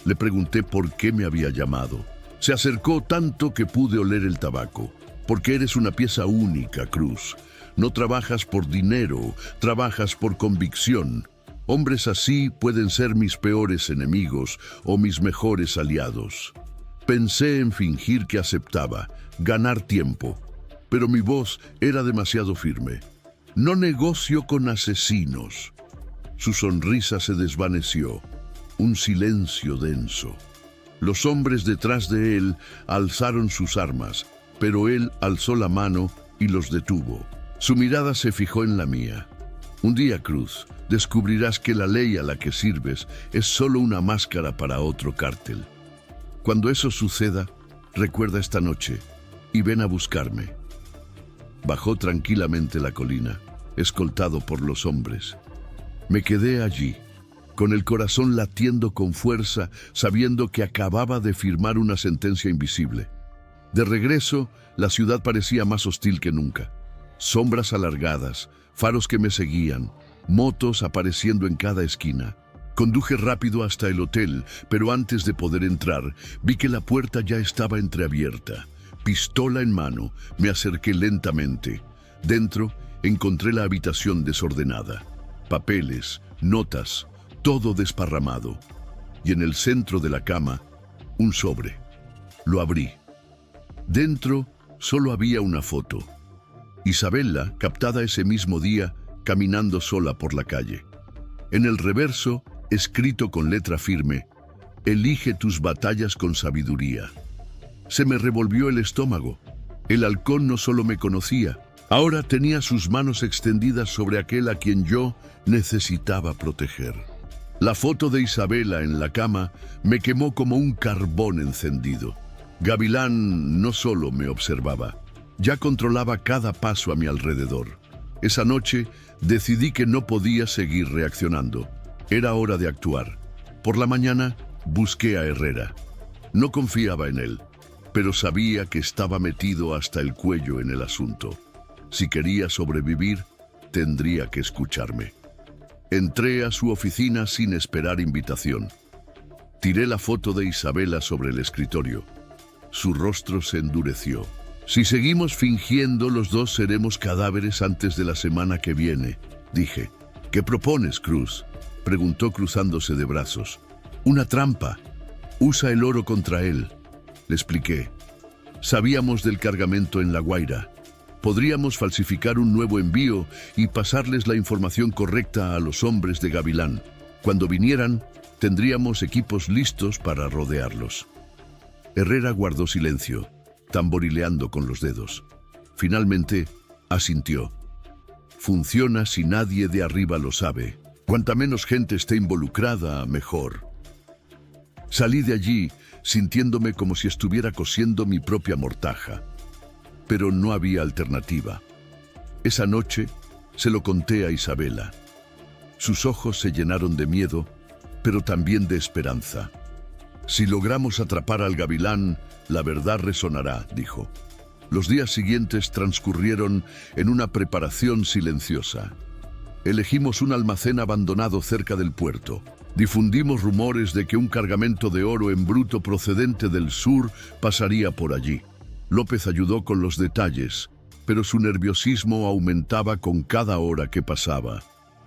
Le pregunté por qué me había llamado. Se acercó tanto que pude oler el tabaco. Porque eres una pieza única, Cruz. No trabajas por dinero, trabajas por convicción. Hombres así pueden ser mis peores enemigos o mis mejores aliados. Pensé en fingir que aceptaba, ganar tiempo, pero mi voz era demasiado firme. No negocio con asesinos. Su sonrisa se desvaneció. Un silencio denso. Los hombres detrás de él alzaron sus armas, pero él alzó la mano y los detuvo. Su mirada se fijó en la mía. Un día, Cruz, descubrirás que la ley a la que sirves es solo una máscara para otro cártel. Cuando eso suceda, recuerda esta noche y ven a buscarme. Bajó tranquilamente la colina, escoltado por los hombres. Me quedé allí, con el corazón latiendo con fuerza, sabiendo que acababa de firmar una sentencia invisible. De regreso, la ciudad parecía más hostil que nunca. Sombras alargadas, faros que me seguían, motos apareciendo en cada esquina. Conduje rápido hasta el hotel, pero antes de poder entrar, vi que la puerta ya estaba entreabierta. Pistola en mano, me acerqué lentamente. Dentro, encontré la habitación desordenada. Papeles, notas, todo desparramado. Y en el centro de la cama, un sobre. Lo abrí. Dentro solo había una foto. Isabela, captada ese mismo día, caminando sola por la calle. En el reverso, escrito con letra firme, elige tus batallas con sabiduría. Se me revolvió el estómago. El halcón no solo me conocía, ahora tenía sus manos extendidas sobre aquel a quien yo necesitaba proteger. La foto de Isabela en la cama me quemó como un carbón encendido. Gavilán no solo me observaba, ya controlaba cada paso a mi alrededor. Esa noche decidí que no podía seguir reaccionando. Era hora de actuar. Por la mañana busqué a Herrera. No confiaba en él, pero sabía que estaba metido hasta el cuello en el asunto. Si quería sobrevivir, tendría que escucharme. Entré a su oficina sin esperar invitación. Tiré la foto de Isabela sobre el escritorio. Su rostro se endureció. Si seguimos fingiendo, los dos seremos cadáveres antes de la semana que viene, dije. ¿Qué propones, Cruz?, preguntó cruzándose de brazos. Una trampa. Usa el oro contra él, le expliqué. Sabíamos del cargamento en La Guaira. Podríamos falsificar un nuevo envío y pasarles la información correcta a los hombres de Gavilán. Cuando vinieran, tendríamos equipos listos para rodearlos. Herrera guardó silencio, tamborileando con los dedos. Finalmente, asintió. Funciona si nadie de arriba lo sabe. Cuanta menos gente esté involucrada, mejor. Salí de allí sintiéndome como si estuviera cosiendo mi propia mortaja. Pero no había alternativa. Esa noche se lo conté a Isabela. Sus ojos se llenaron de miedo, pero también de esperanza. Si logramos atrapar al Gavilán, la verdad resonará, dijo. Los días siguientes transcurrieron en una preparación silenciosa. Elegimos un almacén abandonado cerca del puerto. Difundimos rumores de que un cargamento de oro en bruto procedente del sur pasaría por allí. López ayudó con los detalles, pero su nerviosismo aumentaba con cada hora que pasaba.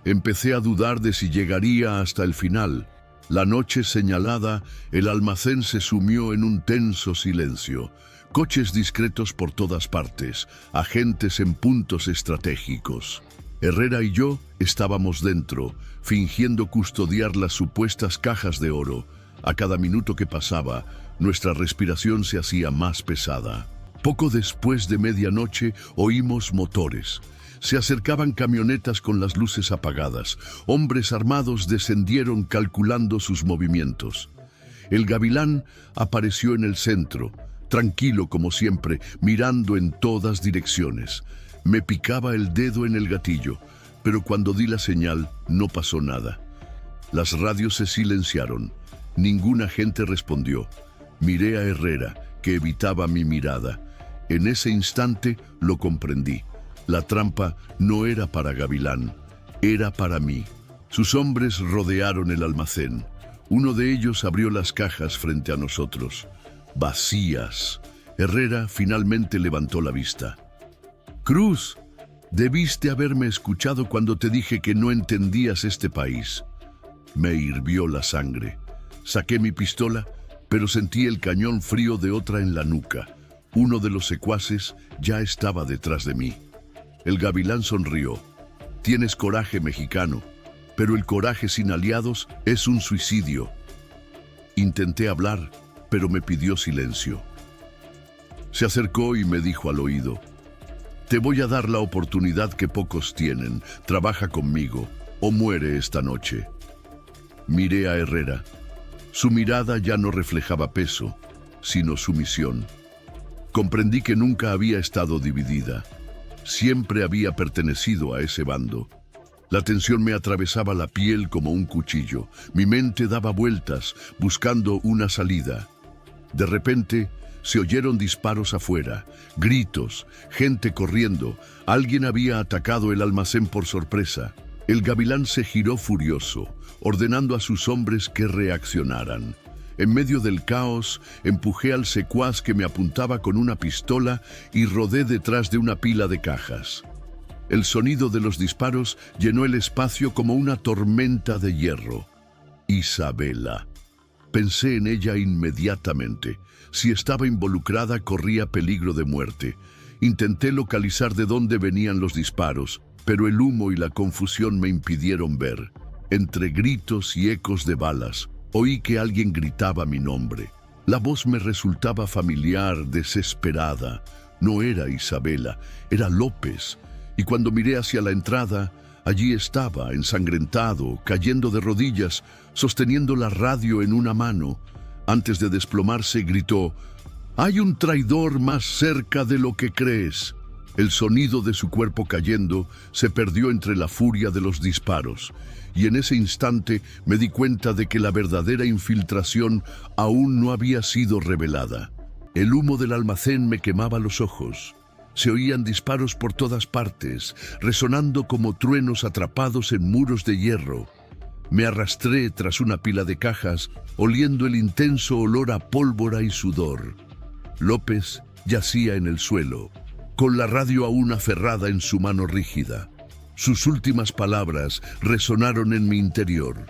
Empecé a dudar de si llegaría hasta el final. La noche señalada, el almacén se sumió en un tenso silencio. Coches discretos por todas partes, agentes en puntos estratégicos. Herrera y yo estábamos dentro, fingiendo custodiar las supuestas cajas de oro. A cada minuto que pasaba, nuestra respiración se hacía más pesada. Poco después de medianoche oímos motores. Se acercaban camionetas con las luces apagadas. Hombres armados descendieron calculando sus movimientos. El Gavilán apareció en el centro, tranquilo como siempre, mirando en todas direcciones. Me picaba el dedo en el gatillo, pero cuando di la señal no pasó nada. Las radios se silenciaron. Ningún agente respondió. Miré a Herrera, que evitaba mi mirada. En ese instante lo comprendí. La trampa no era para Gavilán, era para mí. Sus hombres rodearon el almacén. Uno de ellos abrió las cajas frente a nosotros. Vacías. Herrera finalmente levantó la vista. «Cruz», Debiste haberme escuchado cuando te dije que no entendías este país. Me hirvió la sangre. Saqué mi pistola, pero sentí el cañón frío de otra en la nuca. Uno de los secuaces ya estaba detrás de mí. El gavilán sonrió. Tienes coraje, mexicano, pero el coraje sin aliados es un suicidio. Intenté hablar, pero me pidió silencio. Se acercó y me dijo al oído: te voy a dar la oportunidad que pocos tienen. Trabaja conmigo o muere esta noche. Miré a Herrera. Su mirada ya no reflejaba peso, sino sumisión. Comprendí que nunca había estado dividida. Siempre había pertenecido a ese bando. La tensión me atravesaba la piel como un cuchillo. Mi mente daba vueltas, buscando una salida. De repente, se oyeron disparos afuera, gritos, gente corriendo. Alguien había atacado el almacén por sorpresa. El gavilán se giró furioso, ordenando a sus hombres que reaccionaran. En medio del caos, empujé al secuaz que me apuntaba con una pistola y rodé detrás de una pila de cajas. El sonido de los disparos llenó el espacio como una tormenta de hierro. Isabela. Pensé en ella inmediatamente. Si estaba involucrada, corría peligro de muerte. Intenté localizar de dónde venían los disparos, pero el humo y la confusión me impidieron ver. Entre gritos y ecos de balas, oí que alguien gritaba mi nombre. La voz me resultaba familiar, desesperada. No era Isabela, era López. Y cuando miré hacia la entrada, allí estaba, ensangrentado, cayendo de rodillas, sosteniendo la radio en una mano. Antes de desplomarse, gritó: «Hay un traidor más cerca de lo que crees». El sonido de su cuerpo cayendo se perdió entre la furia de los disparos, y en ese instante me di cuenta de que la verdadera infiltración aún no había sido revelada. El humo del almacén me quemaba los ojos. Se oían disparos por todas partes, resonando como truenos atrapados en muros de hierro. Me arrastré tras una pila de cajas, oliendo el intenso olor a pólvora y sudor. López yacía en el suelo, con la radio aún aferrada en su mano rígida. Sus últimas palabras resonaron en mi interior.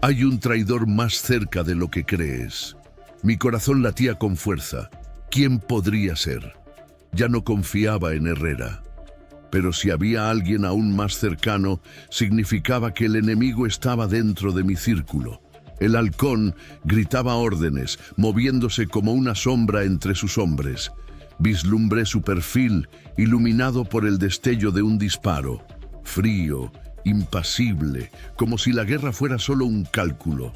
«Hay un traidor más cerca de lo que crees». Mi corazón latía con fuerza. ¿Quién podría ser? Ya no confiaba en Herrera. Pero si había alguien aún más cercano, significaba que el enemigo estaba dentro de mi círculo. El halcón gritaba órdenes, moviéndose como una sombra entre sus hombres. Vislumbré su perfil, iluminado por el destello de un disparo. Frío, impasible, como si la guerra fuera solo un cálculo.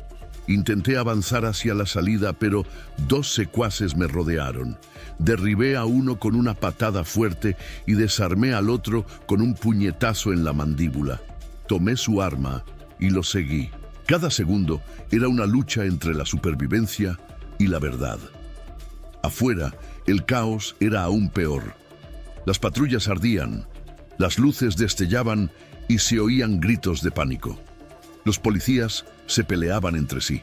Intenté avanzar hacia la salida, pero dos secuaces me rodearon. Derribé a uno con una patada fuerte y desarmé al otro con un puñetazo en la mandíbula. Tomé su arma y lo seguí. Cada segundo era una lucha entre la supervivencia y la verdad. Afuera, el caos era aún peor. Las patrullas ardían, las luces destellaban y se oían gritos de pánico. Los policías se peleaban entre sí.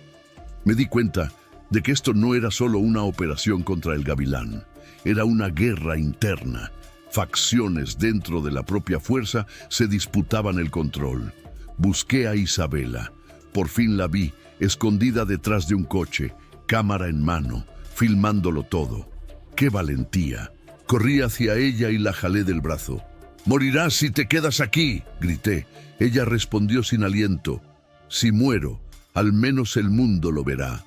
Me di cuenta de que esto no era solo una operación contra el gavilán, era una guerra interna. Facciones dentro de la propia fuerza se disputaban el control. Busqué a Isabela. Por fin la vi, escondida detrás de un coche, cámara en mano, filmándolo todo. ¡Qué valentía! Corrí hacia ella y la jalé del brazo. «Morirás si te quedas aquí», grité. Ella respondió sin aliento: «Si muero, al menos el mundo lo verá».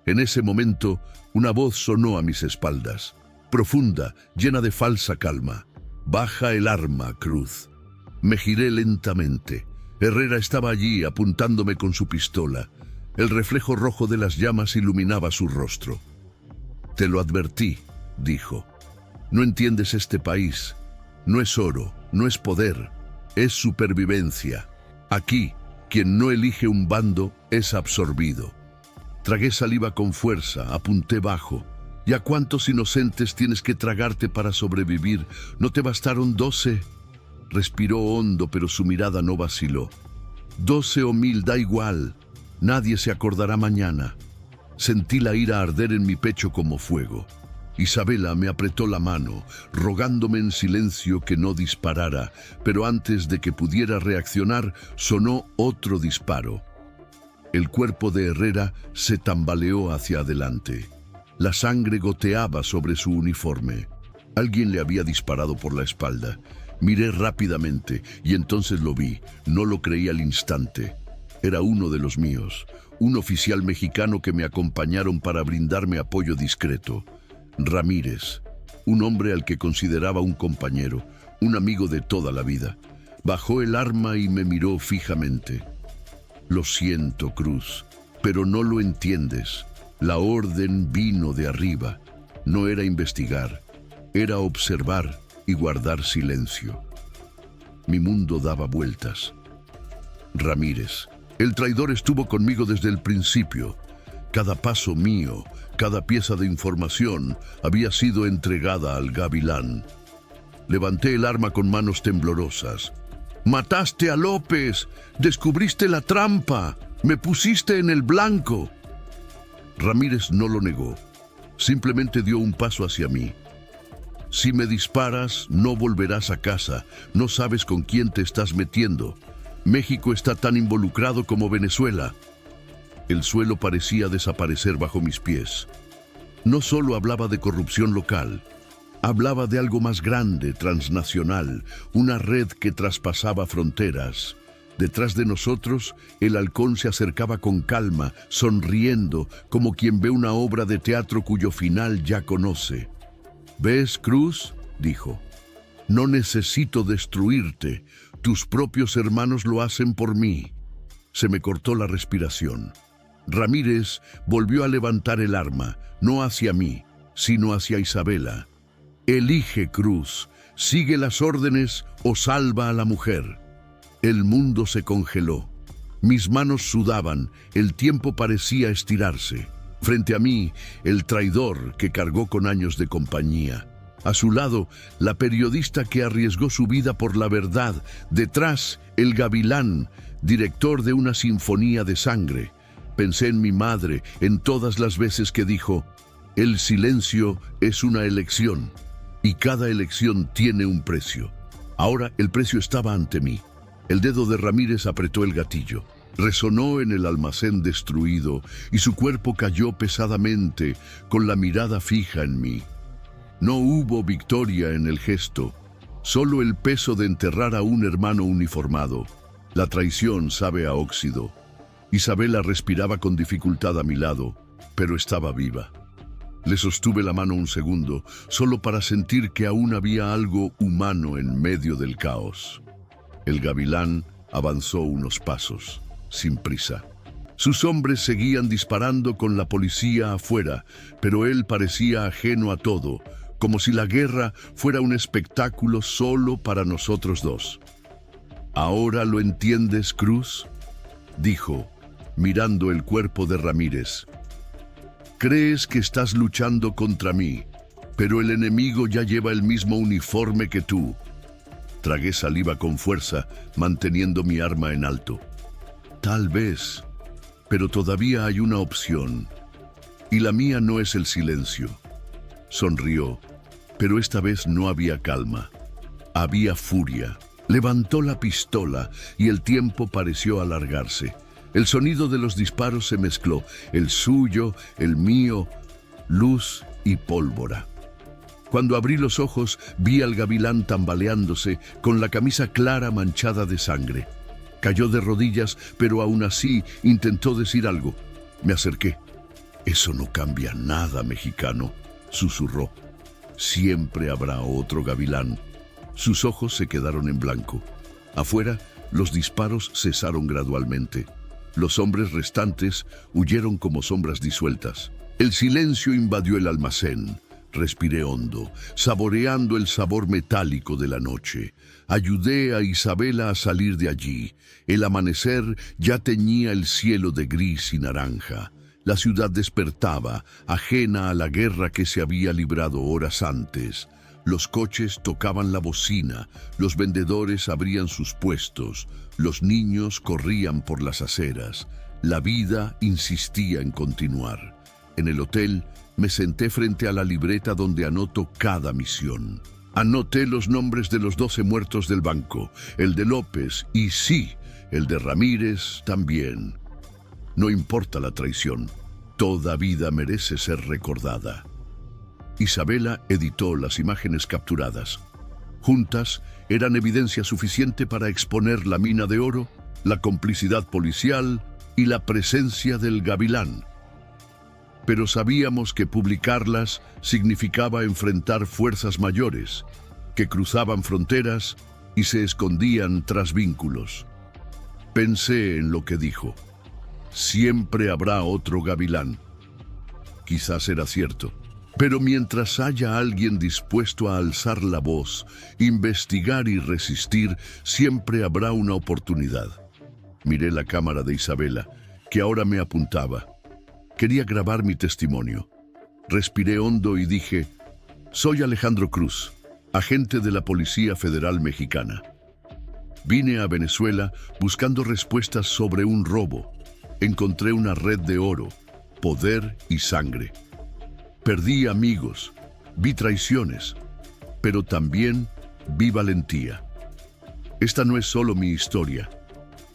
En ese momento, una voz sonó a mis espaldas, profunda, llena de falsa calma. «Baja el arma, Cruz». Me giré lentamente. Herrera estaba allí, apuntándome con su pistola. El reflejo rojo de las llamas iluminaba su rostro. «Te lo advertí», dijo. «No entiendes este país. No es oro, no es poder, es supervivencia. Aquí, quien no elige un bando es absorbido». Tragué saliva con fuerza, apunté bajo. ¿Y a cuántos inocentes tienes que tragarte para sobrevivir? ¿No te bastaron 12? Respiró hondo, pero su mirada no vaciló. 12 o 1000, da igual. Nadie se acordará mañana. Sentí la ira arder en mi pecho como fuego. Isabela me apretó la mano, rogándome en silencio que no disparara, pero antes de que pudiera reaccionar, sonó otro disparo. El cuerpo de Herrera se tambaleó hacia adelante. La sangre goteaba sobre su uniforme. Alguien le había disparado por la espalda. Miré rápidamente y entonces lo vi. No lo creí al instante. Era uno de los míos, un oficial mexicano que me acompañaron para brindarme apoyo discreto. Ramírez, un hombre al que consideraba un compañero, un amigo de toda la vida. Bajó el arma y me miró fijamente. Lo siento, Cruz, pero no lo entiendes. La orden vino de arriba. No era investigar, era observar y guardar silencio. Mi mundo daba vueltas. Ramírez, el traidor estuvo conmigo desde el principio. Cada paso mío, cada pieza de información había sido entregada al gavilán. Levanté el arma con manos temblorosas. «¡Mataste a López! ¡Descubriste la trampa! ¡Me pusiste en el blanco!» Ramírez no lo negó. Simplemente dio un paso hacia mí. «Si me disparas, no volverás a casa. No sabes con quién te estás metiendo. México está tan involucrado como Venezuela». El suelo parecía desaparecer bajo mis pies. No solo hablaba de corrupción local. Hablaba de algo más grande, transnacional, una red que traspasaba fronteras. Detrás de nosotros, el halcón se acercaba con calma, sonriendo, como quien ve una obra de teatro cuyo final ya conoce. «¿Ves, Cruz?», dijo. «No necesito destruirte. Tus propios hermanos lo hacen por mí». Se me cortó la respiración. Ramírez volvió a levantar el arma, no hacia mí, sino hacia Isabela. «Elige, Cruz, sigue las órdenes o salva a la mujer». El mundo se congeló. Mis manos sudaban, el tiempo parecía estirarse. Frente a mí, el traidor que cargó con años de compañía. A su lado, la periodista que arriesgó su vida por la verdad. Detrás, el gavilán, director de una sinfonía de sangre. Pensé en mi madre, en todas las veces que dijo: «El silencio es una elección, y cada elección tiene un precio». Ahora el precio estaba ante mí. El dedo de Ramírez apretó el gatillo. Resonó en el almacén destruido y su cuerpo cayó pesadamente, con la mirada fija en mí. No hubo victoria en el gesto, solo el peso de enterrar a un hermano uniformado. La traición sabe a óxido. Isabela respiraba con dificultad a mi lado, pero estaba viva. Le sostuve la mano un segundo, solo para sentir que aún había algo humano en medio del caos. El gavilán avanzó unos pasos, sin prisa. Sus hombres seguían disparando con la policía afuera, pero él parecía ajeno a todo, como si la guerra fuera un espectáculo solo para nosotros dos. «¿Ahora lo entiendes, Cruz?», dijo, mirando el cuerpo de Ramírez. «Crees que estás luchando contra mí, pero el enemigo ya lleva el mismo uniforme que tú». Tragué saliva con fuerza, manteniendo mi arma en alto. «Tal vez, pero todavía hay una opción, y la mía no es el silencio». Sonrió, pero esta vez no había calma. Había furia. Levantó la pistola y el tiempo pareció alargarse. El sonido de los disparos se mezcló, el suyo, el mío, luz y pólvora. Cuando abrí los ojos, vi al gavilán tambaleándose, con la camisa clara manchada de sangre. Cayó de rodillas, pero aún así intentó decir algo. Me acerqué. «Eso no cambia nada, mexicano», susurró. «Siempre habrá otro gavilán». Sus ojos se quedaron en blanco. Afuera, los disparos cesaron gradualmente. Los hombres restantes huyeron como sombras disueltas. El silencio invadió el almacén. Respiré hondo, saboreando el sabor metálico de la noche. Ayudé a Isabela a salir de allí. El amanecer ya teñía el cielo de gris y naranja. La ciudad despertaba, ajena a la guerra que se había librado horas antes. Los coches tocaban la bocina, los vendedores abrían sus puestos, los niños corrían por las aceras. La vida insistía en continuar. En el hotel, Me senté frente a la libreta donde anoto cada misión. Anoté los nombres de los 12 muertos del banco, el de López y sí, el de Ramírez también. No importa la traición, toda vida merece ser recordada. Isabela editó las imágenes capturadas. Juntas eran evidencia suficiente para exponer la mina de oro, la complicidad policial y la presencia del gavilán. Pero sabíamos que publicarlas significaba enfrentar fuerzas mayores, que cruzaban fronteras y se escondían tras vínculos. Pensé en lo que dijo. Siempre habrá otro gavilán. Quizás era cierto, pero mientras haya alguien dispuesto a alzar la voz, investigar y resistir, siempre habrá una oportunidad. Miré la cámara de Isabela, que ahora me apuntaba. Quería grabar mi testimonio. Respiré hondo y dije, soy Alejandro Cruz, agente de la Policía Federal Mexicana. Vine a Venezuela buscando respuestas sobre un robo. Encontré una red de oro, poder y sangre. Perdí amigos, vi traiciones, pero también vi valentía. Esta no es solo mi historia,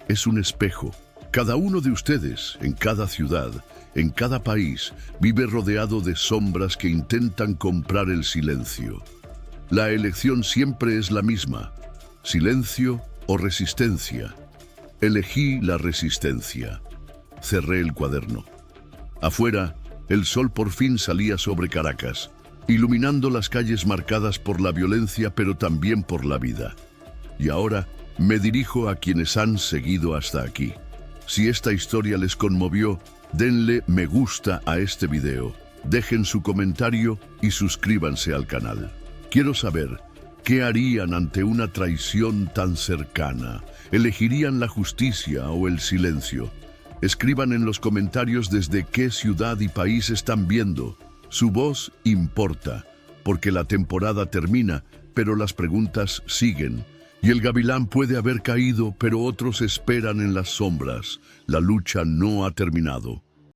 es un espejo. Cada uno de ustedes, en cada ciudad, en cada país, vive rodeado de sombras que intentan comprar el silencio. La elección siempre es la misma, silencio o resistencia. Elegí la resistencia. Cerré el cuaderno. Afuera, el sol por fin salía sobre Caracas, iluminando las calles marcadas por la violencia, pero también por la vida. Y ahora me dirijo a quienes han seguido hasta aquí. Si esta historia les conmovió, denle me gusta a este video, dejen su comentario y suscríbanse al canal. Quiero saber, ¿qué harían ante una traición tan cercana? ¿Elegirían la justicia o el silencio? Escriban en los comentarios desde qué ciudad y país están viendo. Su voz importa, porque la temporada termina, pero las preguntas siguen. Y el gavilán puede haber caído, pero otros esperan en las sombras. La lucha no ha terminado.